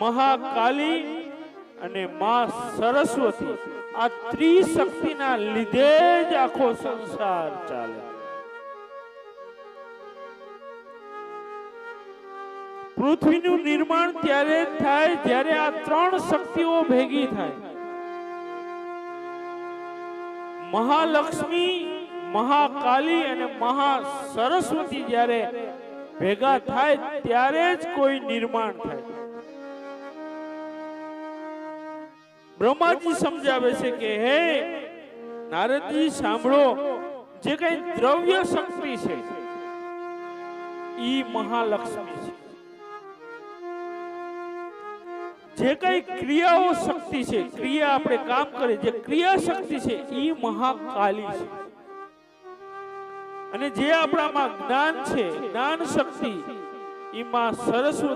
મહાકાલી અને માં સરસ્વતી આ ત્રિશક્તિના લીધે જ આખો સંસાર ચાલે. પૃથ્વીનું નિર્માણ ત્યારે જ થાય જ્યારે આ ત્રણ શક્તિઓ ભેગી થાય. મહાલક્ષ્મી, મહાકાલી અને મહા સરસ્વતી જ્યારે ભેગા થાય ત્યારે જ કોઈ નિર્માણ થાય. બ્રહ્માજી સમજાવે છે કે હે નારદજી સાંભળો, જે કઈ દ્રવ્ય શક્તિ છે ઈ મહાલક્ષ્મી છે, જે કઈ ક્રિયાઓ શક્તિ છે, ક્રિયા આપણે કામ કરે જે ક્રિયા શક્તિ છે ઈ મહાકાલી છે, અને જે આપણામાં જ્ઞાન છે, જ્ઞાન શક્તિ ઈ માં સરસ્વતી